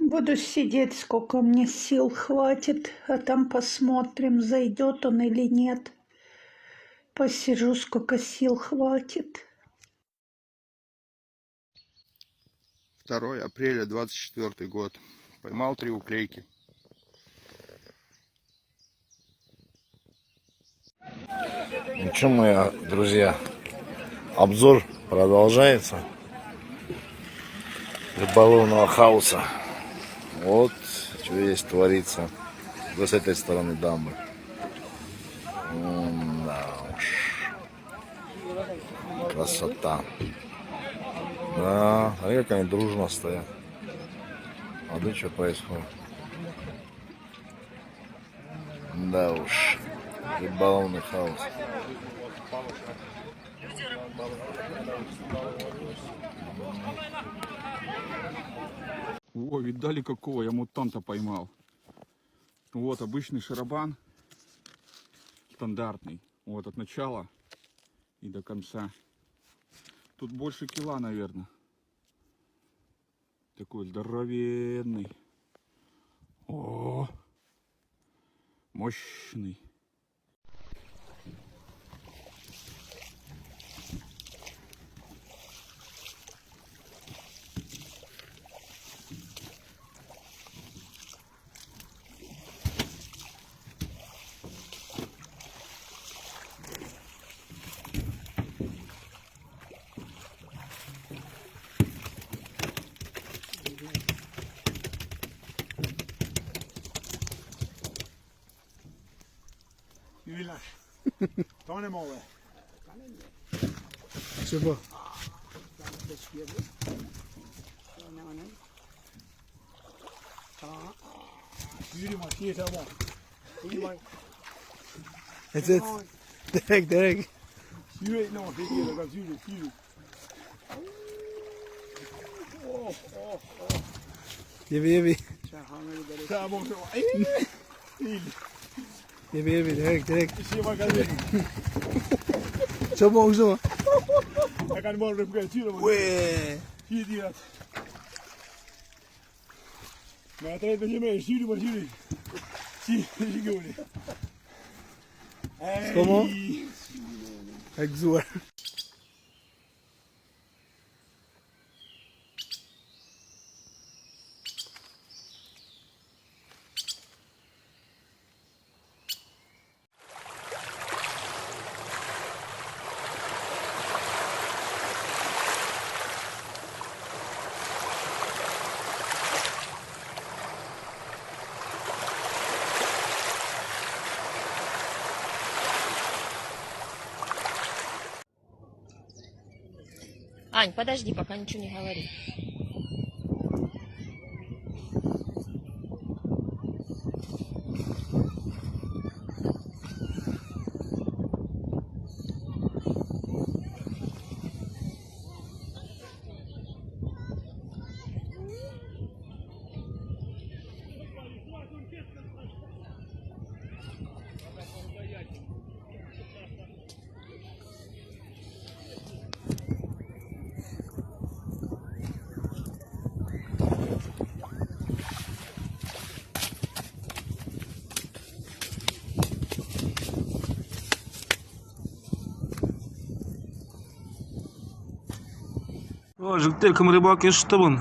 Буду сидеть, сколько мне сил хватит, а там посмотрим, зайдет он или нет. Посижу, сколько сил хватит. 2 апреля 24 год. Поймал 3 уклейки. Ну что, мои друзья, обзор продолжается рыболовного хаоса. Вот что здесь творится. Вот с этой стороны дамбы. Да уж. Красота. Да, а как они дружно стоят. А да что происходит? Да уж. Рыболовный хаос. О, видали какого? Я мутанта поймал. Вот обычный шарабан. Стандартный. Вот от начала и до конца. Тут больше кила, наверное. Такой здоровенный. О, мощный. Hyvillä. Toinen mole. Super. Yürüma, siitä vaan. That's it. Direkt. Syy, no, se tiedä, syy. Jebi. Tää on se vaan. Jebi, direkt. Se vaan kävi. Çabuk olsun. Jag kan bara rycka till och Wee. tidigare. Men jag tänkte inte mer syr vad syr. Syr går det. Kom. Exor. Ань, подожди, пока ничего не говори. О, жігіттер, кім рибалка шықты бұн.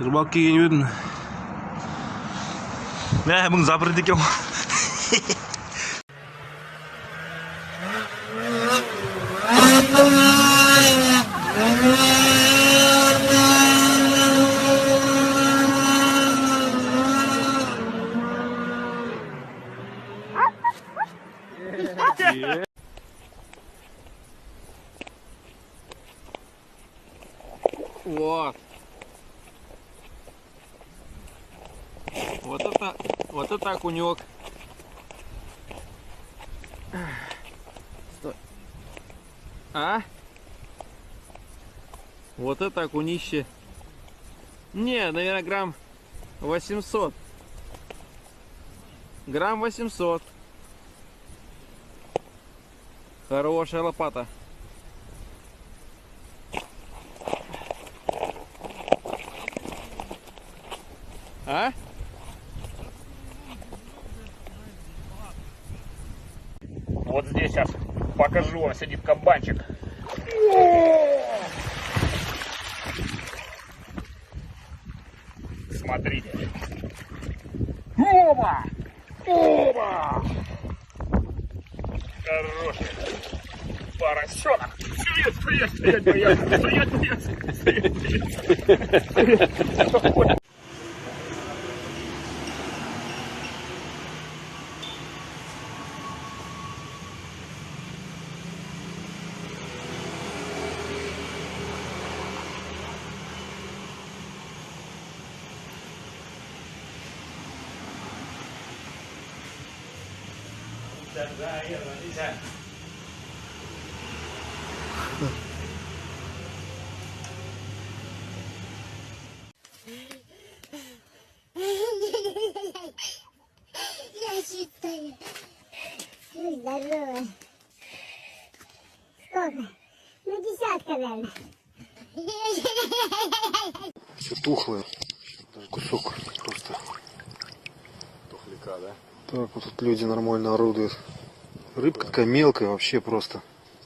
Рыбалка келген едім. Мә, бұн запырды екен. Вот это окунек. Стой. А? Вот это окунище. Не, наверное, грамм 800. Грамм 800. Хорошая лопата. А? Вот здесь сейчас покажу вам, сидит кабанчик. Смотрите. Оба! Оба! Хороший поросенок. Стоять, стоять, бояться, стоять, бояться, стоять. Я считаю. Ну, здорово. Сколько? Ну, десятка, наверное. Все тухлое. Даже кусок просто. Тухляка, да? Так вот тут люди нормально орудуют. Рыбка такая мелкая вообще просто.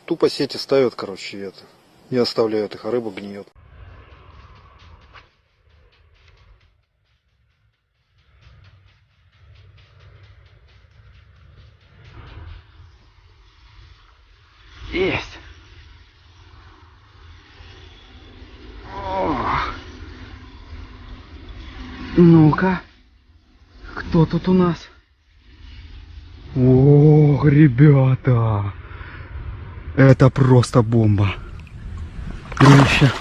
Тупо сети ставят, короче, и это. И оставляют их, а рыба гниет. Есть. Ну-ка, кто тут у нас? Ох, ребята, это просто бомба. Дружище,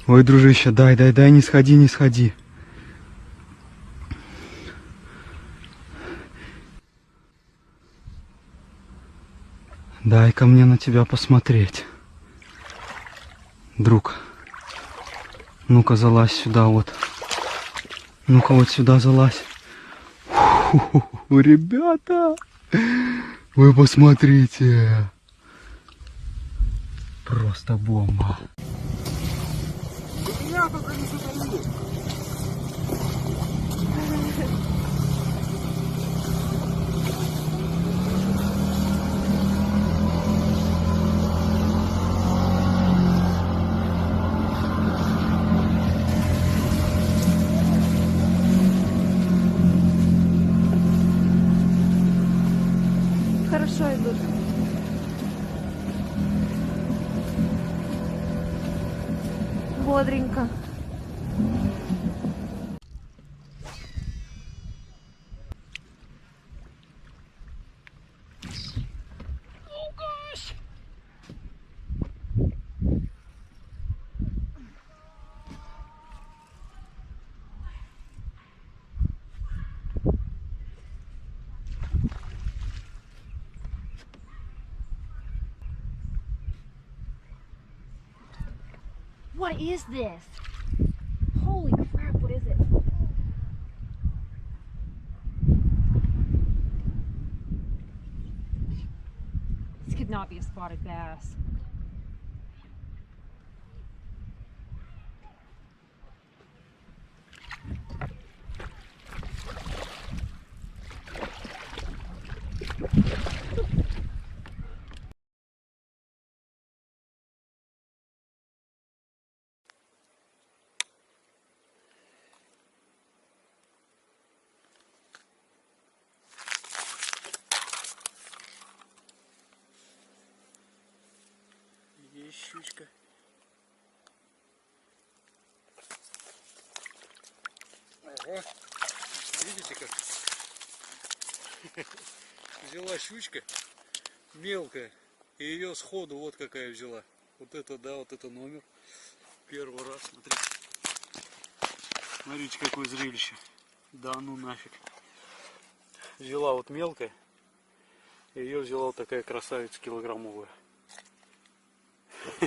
ой, дружище, дай, не сходи, не сходи. Дай-ка мне на тебя посмотреть. Друг, ну-ка залазь сюда вот. Ну-ка вот сюда залазь. Фу, ребята, вы посмотрите. Просто бомба. Хорошо идут. Бодренько. What is this? Holy crap, what is it? This could not be a spotted bass. Есть щучка. Ого, видите как? Взяла щучка мелкая, и ее сходу вот какая взяла. Вот это, да, вот это номер. Первый раз, смотрите. Смотрите, какое зрелище. Да ну нафиг. Взяла вот мелкая, и ее взяла вот такая красавица килограммовая.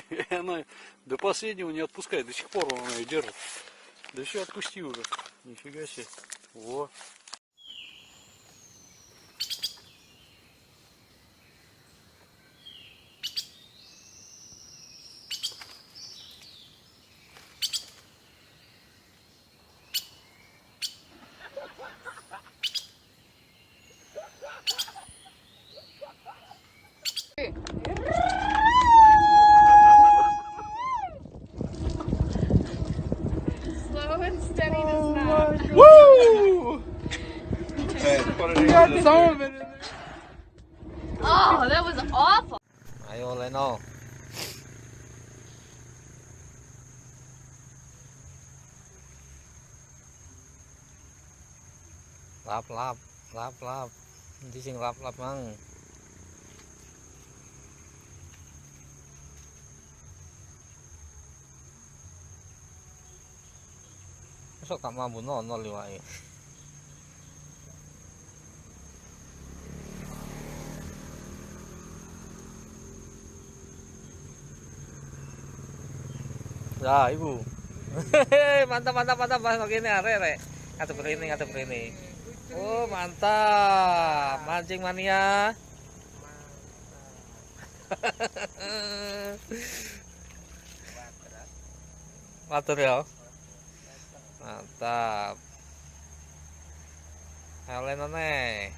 И она до последнего не отпускает, до сих пор она ее держит. Да все, отпусти уже. Нифига себе. Во. Denny does not. Woo! You got some of it in there. Oh, that was awful. Ayo, Leno. Lap. Di sing lap mang. Sok kak mampu nol liwai. Ya, ibu. mantap begini are. Ngatur begini. Oh, mantap. Mancing mania. Matur ya. Mantap. Helen nih.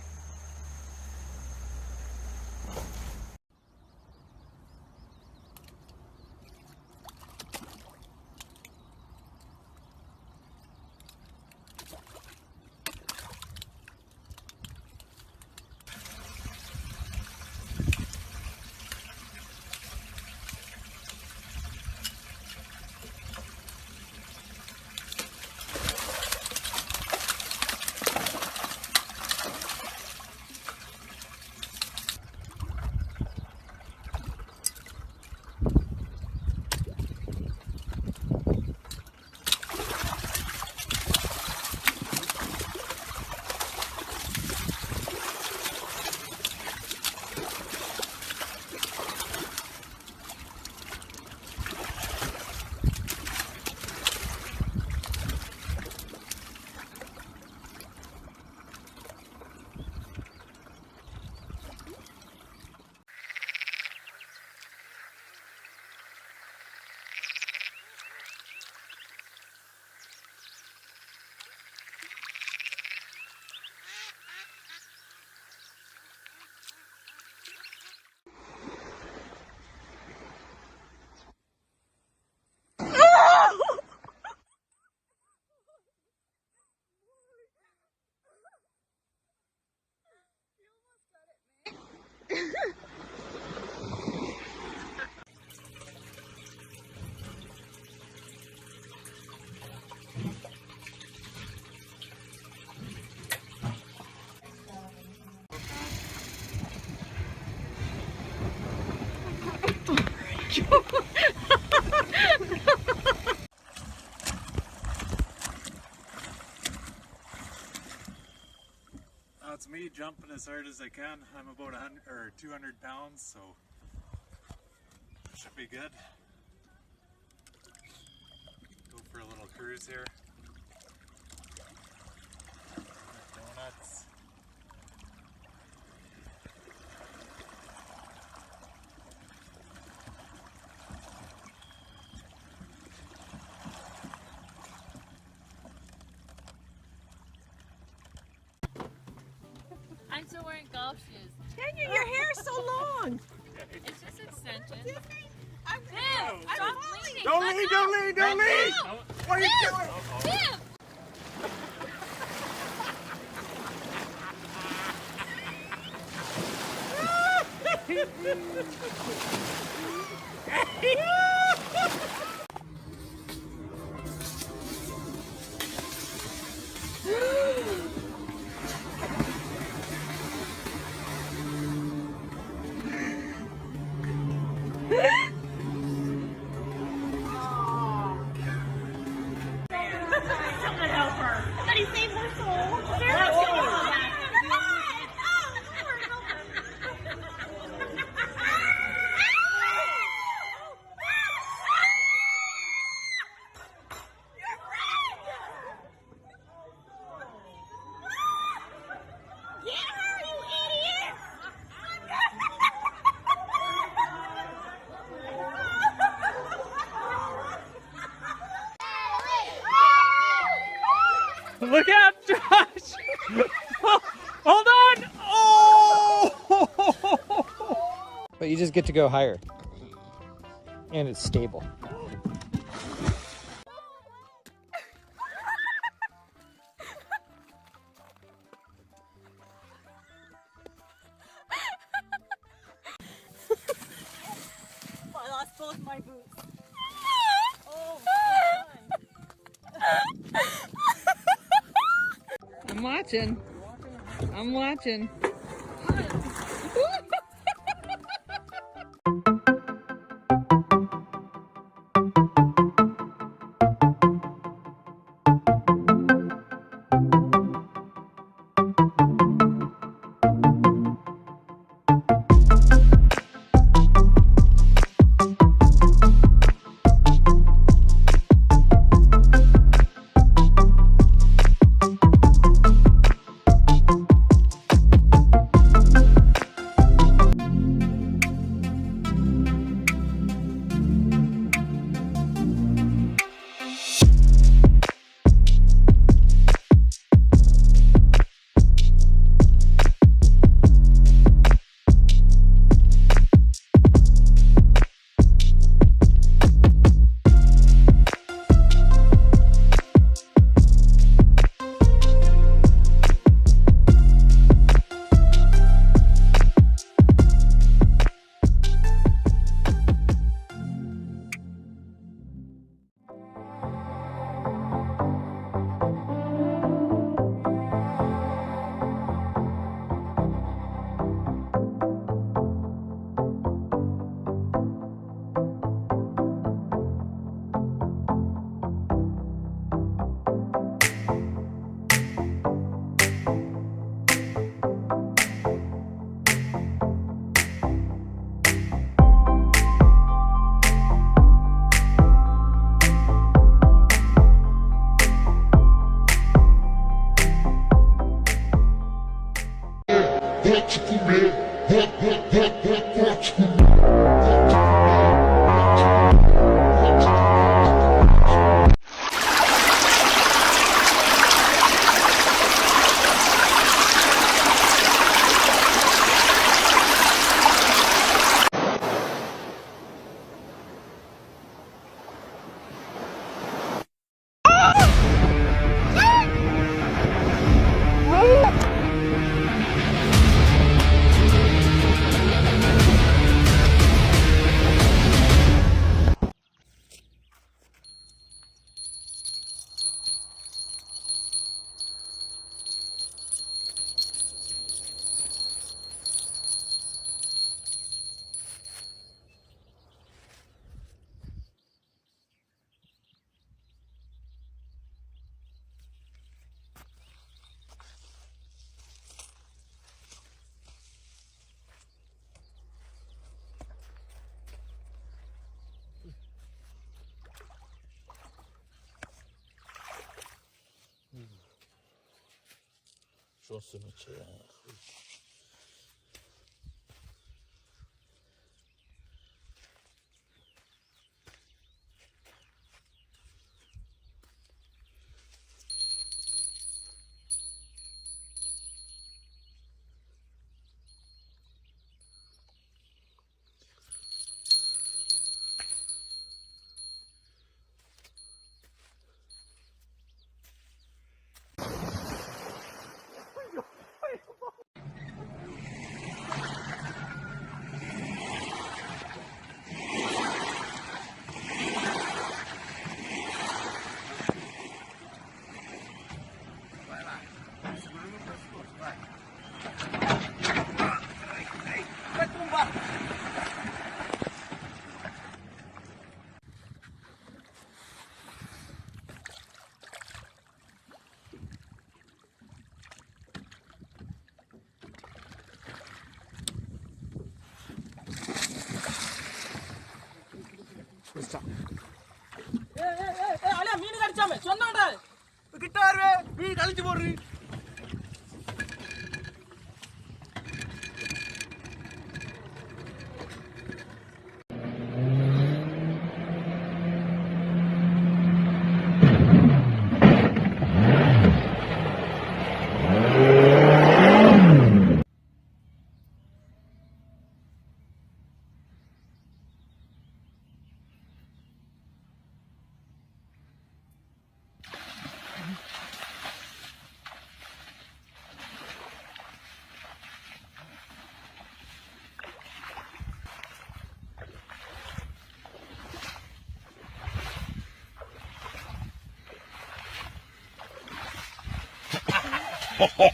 It's me jumping as hard as I can. I'm about 100 or 200 pounds, so should be good. Go for a little cruise here. Donuts. I'm still wearing golf shoes. Tanya, your hair's so long. It's just extensions. I'm Stop leaning. Don't lean! What are you doing? Tim! Look out, Josh! Hold on! Oh! But you just get to go higher. And it's stable. both my boots. Oh, I'm watching. I'm watching.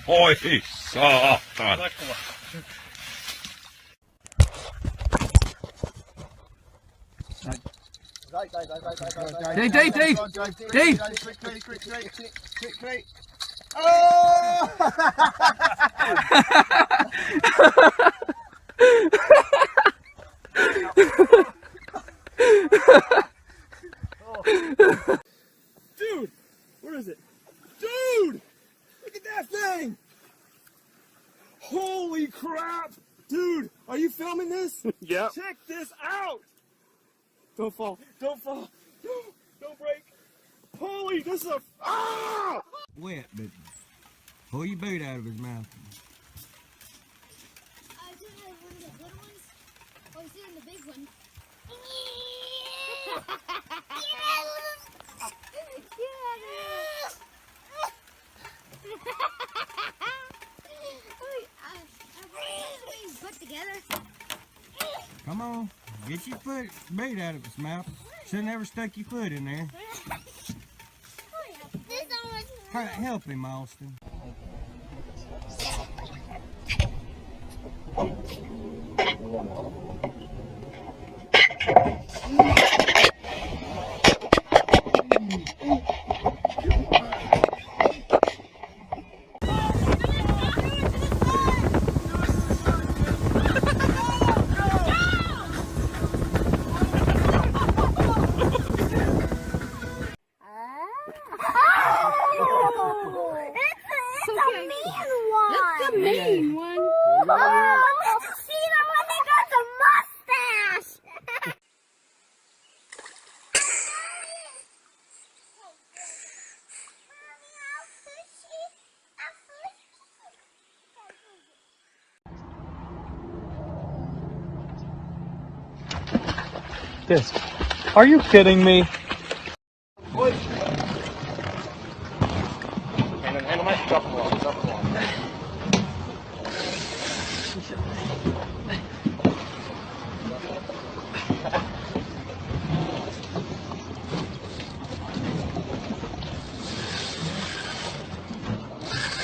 Ой, сатан. Deep, deep, deep, deep. Dude, where is it? Dude, look at that thing. Holy crap. Dude, are you filming this? Yeah. Check this out. Don't fall, don't fall. Don't break. Holy, this is a... Ah! Wet, but pull your boot out of his mouth. Do you have one of the good ones? Oh, he's doing the big one. Put together. Come on, get your foot boot out of his mouth. Should have never stuck your foot in there. Try to help him, Austin. Mean one. Oh, let's see them when they got the mustache. This. Are you kidding me?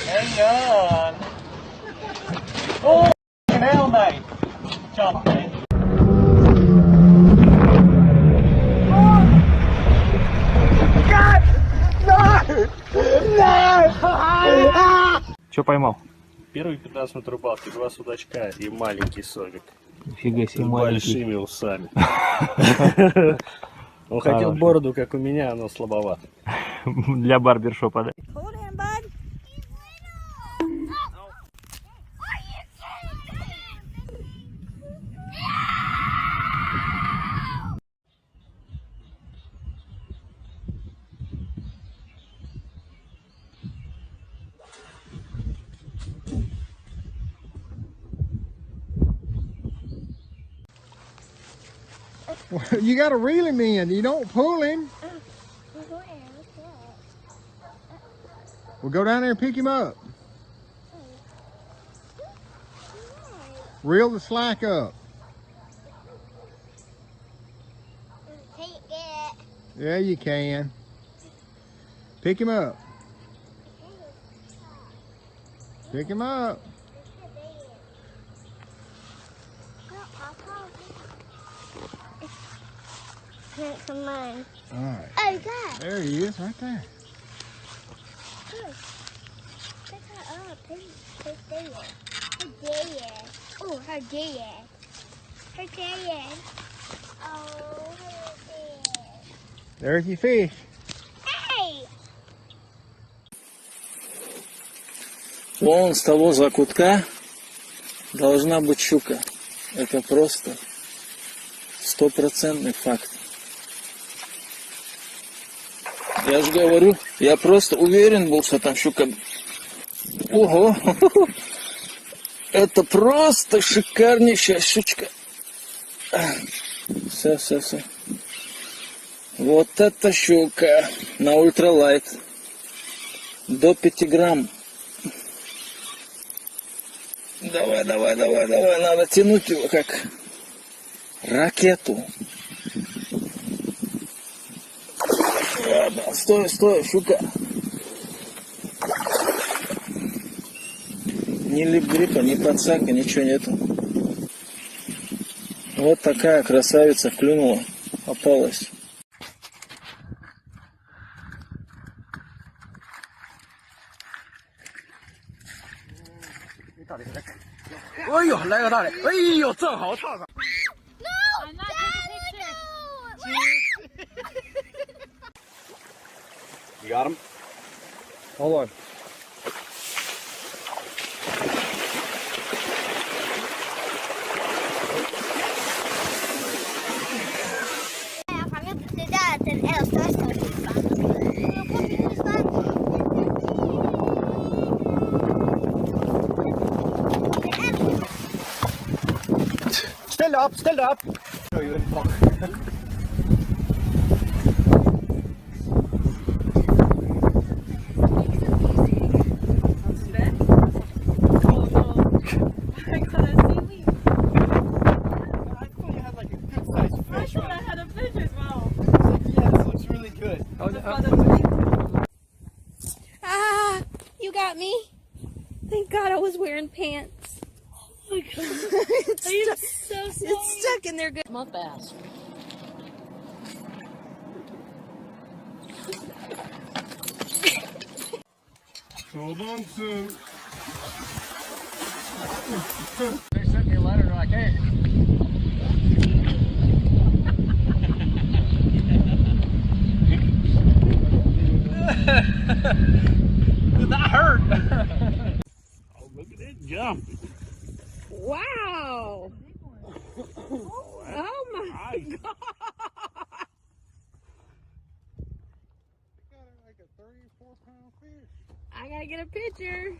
Hang on. Oh, hell, mate. Jump, mate. Что поймал? Первый 15 минут рыбалки, 2 судачка и маленький сомик. Нифига себе С маленький. большими усами. Он хотел бороду, как у меня, но слабовато. Для барбершопа, да? Hold him, bud. You got to reel him in. You don't pull him. We'll go down there and pick him up. Reel the slack up. Can't get it. Yeah, you can. Pick him up. Pick him up. Come on. All right. Oh, God. There he is, right there. Pick her up. Pick there. Her there. Oh, her there. Her there. Oh, her there. There's your fish. Hey! Вон с того закутка должна быть щука. Это просто 100% факт. Я же говорю, я просто уверен был, что там щука. Ого! Это просто шикарнейшая щучка. Все. Вот это щука на ультралайт. До 5 грамм. Давай, надо тянуть его как ракету. Ладно, стой, щука. Ни лип-гриппа, ни подсака, ничего нету. Вот такая красавица клюнула, попалась. Ой-ё, 来个大的，哎呦，正好套上。 I'm not taking a picture. You got him? Hold on. Det där är den äldsta Ställ dig upp, ställ dig upp! Ah, you got me. Thank God I was wearing pants. Oh my God. it's stuck in there good. Month bass. Hold on to. They sent me a letter like, hey. That hurt! Oh, look at it jump! Wow. Oh my God. Like a 34-pound fish. I gotta get a picture.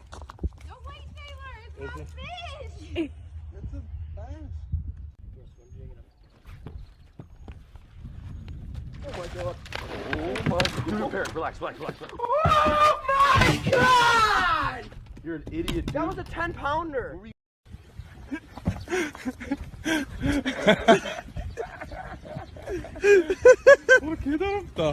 No, wait, Taylor. It's not fish. It's a bass. Oh my God. Oh my God. Do it there. Relax, relax, relax. Oh my God! You're an idiot, dude. That was a 10-pounder. Look it up, though.